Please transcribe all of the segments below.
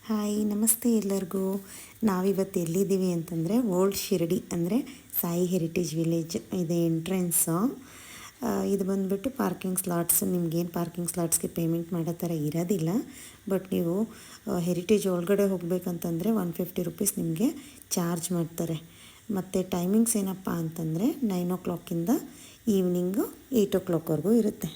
Hi ನಮಸ್ತೆ ಎಲ್ಲರಿಗೂ. ನಾವಿವತ್ತು ಎಲ್ಲಿದ್ದೀವಿ ಅಂತಂದರೆ ಓಲ್ಡ್ ಶಿರಡಿ ಅಂದರೆ ಸಾಯಿ ಹೆರಿಟೇಜ್ ವಿಲೇಜ್ ಇದೆ ಎಂಟ್ರೆನ್ಸು. ಇದು ಬಂದುಬಿಟ್ಟು ಪಾರ್ಕಿಂಗ್ ಸ್ಲಾಟ್ಸ್. ನಿಮಗೇನು ಪಾರ್ಕಿಂಗ್ ಸ್ಲಾಟ್ಸ್ಗೆ ಪೇಮೆಂಟ್ ಮಾಡೋ ಥರ ಇರೋದಿಲ್ಲ. ಬಟ್ ನೀವು ಹೆರಿಟೇಜ್ ಒಳಗಡೆ ಹೋಗಬೇಕಂತಂದರೆ 150 ರುಪೀಸ್ ನಿಮಗೆ ಚಾರ್ಜ್ ಮಾಡ್ತಾರೆ. ಮತ್ತು ಟೈಮಿಂಗ್ಸ್ ಏನಪ್ಪ ಅಂತಂದರೆ 9 o'clock ಈವ್ನಿಂಗು 8 o'clockವರೆಗೂ ಇರುತ್ತೆ.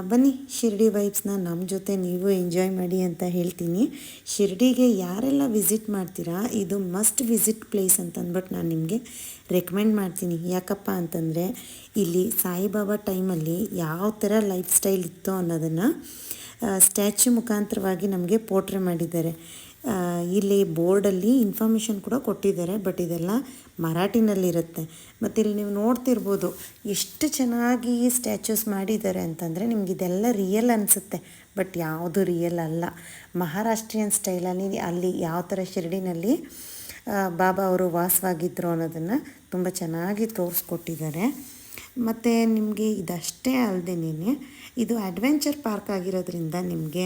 ಬನ್ನಿ ಶಿರ್ಡಿ ವೈಬ್ಸ್ನ ನಮ್ಮ ಜೊತೆ ನೀವು ಎಂಜಾಯ್ ಮಾಡಿ ಅಂತ ಹೇಳ್ತೀನಿ. ಶಿರ್ಡಿಗೆ ಯಾರೆಲ್ಲ ವಿಸಿಟ್ ಮಾಡ್ತೀರಾ ಇದು ಮಸ್ಟ್ ವಿಸಿಟ್ ಪ್ಲೇಸ್ ಅಂತಂದ್ಬಿಟ್ಟು ನಾನು ನಿಮಗೆ ರೆಕಮೆಂಡ್ ಮಾಡ್ತೀನಿ. ಯಾಕಪ್ಪ ಅಂತಂದರೆ ಇಲ್ಲಿ ಸಾಯಿಬಾಬಾ ಟೈಮಲ್ಲಿ ಯಾವ ಥರ ಲೈಫ್ ಸ್ಟೈಲ್ ಇತ್ತು ಅನ್ನೋದನ್ನು ಸ್ಟ್ಯಾಚ್ಯೂ ಮುಖಾಂತರವಾಗಿ ನಮಗೆ ಪೋರ್ಟ್ರೇ ಮಾಡಿದ್ದಾರೆ. ಇಲ್ಲಿ ಬೋರ್ಡಲ್ಲಿ ಇನ್ಫಾರ್ಮೇಷನ್ ಕೂಡ ಕೊಟ್ಟಿದ್ದಾರೆ, ಬಟ್ ಇದೆಲ್ಲ ಮರಾಠಿನಲ್ಲಿರುತ್ತೆ. ಮತ್ತು ಇಲ್ಲಿ ನೀವು ನೋಡ್ತಿರ್ಬೋದು ಎಷ್ಟು ಚೆನ್ನಾಗಿ ಸ್ಟ್ಯಾಚ್ಯೂಸ್ ಮಾಡಿದ್ದಾರೆ ಅಂತಂದರೆ ನಿಮ್ಗೆ ಇದೆಲ್ಲ ರಿಯಲ್ ಅನಿಸುತ್ತೆ, ಬಟ್ ಯಾವುದು ರಿಯಲ್ ಅಲ್ಲ. ಮಹಾರಾಷ್ಟ್ರೀಯನ್ ಸ್ಟೈಲಲ್ಲಿ ಅಲ್ಲಿ ಯಾವ ಥರ ಶಿರ್ಡಿನಲ್ಲಿ ಬಾಬಾ ಅವರು ವಾಸವಾಗಿದ್ದರು ಅನ್ನೋದನ್ನು ತುಂಬ ಚೆನ್ನಾಗಿ ತೋರಿಸ್ಕೊಟ್ಟಿದ್ದಾರೆ. ಮತ್ತು ನಿಮಗೆ ಇದಷ್ಟೇ ಅಲ್ಲದೇನೆ ಇದು ಅಡ್ವೆಂಚರ್ ಪಾರ್ಕ್ ಆಗಿರೋದ್ರಿಂದ ನಿಮಗೆ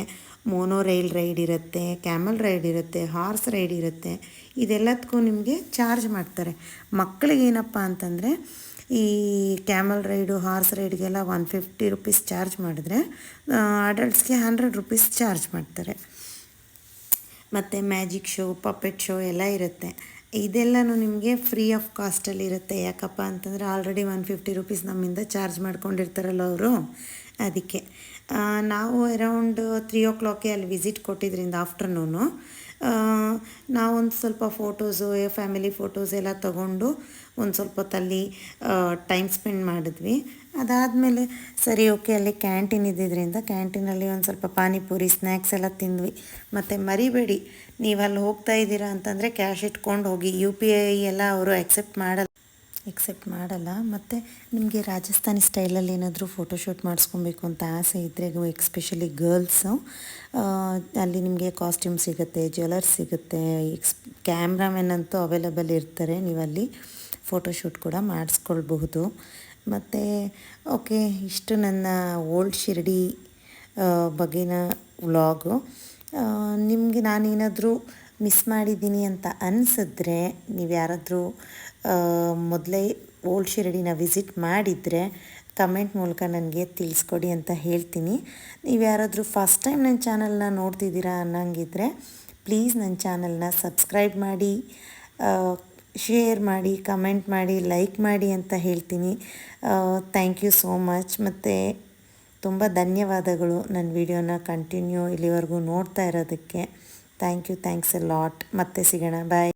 ಮೋನೋ ರೈಲ್ ರೈಡ್ ಇರುತ್ತೆ, ಕ್ಯಾಮಲ್ ರೈಡ್ ಇರುತ್ತೆ, ಹಾರ್ಸ್ ರೈಡ್ ಇರುತ್ತೆ. ಇದೆಲ್ಲದಕ್ಕೂ ನಿಮಗೆ ಚಾರ್ಜ್ ಮಾಡ್ತಾರೆ. ಮಕ್ಕಳಿಗೇನಪ್ಪ ಅಂತಂದರೆ ಈ ಕ್ಯಾಮಲ್ ರೈಡು ಹಾರ್ಸ್ ರೈಡ್ಗೆಲ್ಲ 150 ರುಪೀಸ್ ಚಾರ್ಜ್ ಮಾಡಿದ್ರೆ ಅಡಲ್ಟ್ಸ್ಗೆ 100 ರುಪೀಸ್ ಚಾರ್ಜ್ ಮಾಡ್ತಾರೆ. ಮತ್ತು ಮ್ಯಾಜಿಕ್ ಶೋ, ಪಪೆಟ್ ಶೋ ಎಲ್ಲ ಇರುತ್ತೆ. ಇದೆಲ್ಲನೂ ನಿಮಗೆ ಫ್ರೀ ಆಫ್ ಕಾಸ್ಟಲ್ಲಿ ಇರುತ್ತೆ. ಯಾಕಪ್ಪ ಅಂತಂದರೆ ಆಲ್ರೆಡಿ 150 ರುಪೀಸ್ ನಮ್ಮಿಂದ ಚಾರ್ಜ್ ಮಾಡ್ಕೊಂಡಿರ್ತಾರಲ್ಲ ಅವರು, ಅದಕ್ಕೆ. ನಾವು ಅರೌಂಡ್ 3 o'clock ಅಲ್ಲಿ ವಿಸಿಟ್ ಕೊಟ್ಟಿದ್ದರಿಂದ ಆಫ್ಟರ್ನೂನು ನಾವೊಂದು ಸ್ವಲ್ಪ ಫೋಟೋಸು, ಫ್ಯಾಮಿಲಿ ಫೋಟೋಸ್ ಎಲ್ಲ ತೊಗೊಂಡು ಒಂದು ಸ್ವಲ್ಪ ಹೊತ್ತಲ್ಲಿ ಟೈಮ್ ಸ್ಪೆಂಡ್ ಮಾಡಿದ್ವಿ. ಅದಾದಮೇಲೆ ಸರಿ ಓಕೆ, ಅಲ್ಲಿ ಕ್ಯಾಂಟೀನ್ ಇದ್ದಿದ್ದರಿಂದ ಕ್ಯಾಂಟೀನಲ್ಲಿ ಒಂದು ಸ್ವಲ್ಪ ಪಾನಿಪುರಿ ಸ್ನ್ಯಾಕ್ಸ್ ಎಲ್ಲ ತಿಂದ್ವಿ. ಮತ್ತು ಮರಿಬೇಡಿ, ನೀವು ಅಲ್ಲಿ ಹೋಗ್ತಾ ಇದ್ದೀರಾ ಅಂತಂದರೆ ಕ್ಯಾಶ್ ಇಟ್ಕೊಂಡು ಹೋಗಿ. UPI ಎಲ್ಲ ಅವರು ಎಕ್ಸೆಪ್ಟ್ ಮಾಡಲ್ಲ. ಮತ್ತು ನಿಮಗೆ ರಾಜಸ್ಥಾನಿ ಸ್ಟೈಲಲ್ಲಿ ಏನಾದರೂ ಫೋಟೋಶೂಟ್ ಮಾಡಿಸ್ಕೊಬೇಕು ಅಂತ ಆಸೆ ಇದ್ದರೆ, ಎಕ್ಸ್ಪೆಷಲಿ ಗರ್ಲ್ಸು, ಅಲ್ಲಿ ನಿಮಗೆ ಕಾಸ್ಟ್ಯೂಮ್ ಸಿಗುತ್ತೆ, ಜ್ಯುವೆಲರ್ಸ್ ಸಿಗುತ್ತೆ, ಕ್ಯಾಮ್ರಾಮೆನ್ ಅಂತೂ ಅವೈಲೇಬಲ್ ಇರ್ತಾರೆ. ನೀವಲ್ಲಿ ಫೋಟೋಶೂಟ್ ಕೂಡ ಮಾಡಿಸ್ಕೊಳ್ಬಹುದು. ಮತ್ತು ಓಕೆ, ಇಷ್ಟು ನನ್ನ ಓಲ್ಡ್ ಶಿರ್ಡಿ ಬಗ್ಗೆನ ವ್ಲಾಗು. ನಿಮಗೆ ನಾನೇನಾದರೂ ಮಿಸ್ ಮಾಡಿದ್ದೀನಿ ಅಂತ ಅನಿಸಿದ್ರೆ, ನೀವು ಯಾರಾದರೂ ಮೊದಲೇ ಓಲ್ಡ್ ಶಿರಡಿನ ವಿಸಿಟ್ ಮಾಡಿದರೆ ಕಮೆಂಟ್ ಮೂಲಕ ನನಗೆ ತಿಳಿಸ್ಕೊಡಿ ಅಂತ ಹೇಳ್ತೀನಿ. ನೀವು ಯಾರಾದರೂ ಫಸ್ಟ್ ಟೈಮ್ ನನ್ನ ಚಾನಲ್ನ ನೋಡ್ತಿದ್ದೀರಾ ಅನ್ನೋಂಗಿದ್ರೆ ಪ್ಲೀಸ್ ನನ್ನ ಚಾನಲ್ನ ಸಬ್ಸ್ಕ್ರೈಬ್ ಮಾಡಿ, ಶೇರ್ ಮಾಡಿ, ಕಮೆಂಟ್ ಮಾಡಿ, ಲೈಕ್ ಮಾಡಿ ಅಂತ ಹೇಳ್ತೀನಿ. Thank you so much. ಮತ್ತು ತುಂಬ ಧನ್ಯವಾದಗಳು ನನ್ನ ವಿಡಿಯೋನ ಕಂಟಿನ್ಯೂ ಇಲ್ಲಿವರೆಗೂ ನೋಡ್ತಾ ಇರೋದಕ್ಕೆ. Thanks a lot. ಮತ್ತೆ ಸಿಗೋಣ, ಬಾಯ್.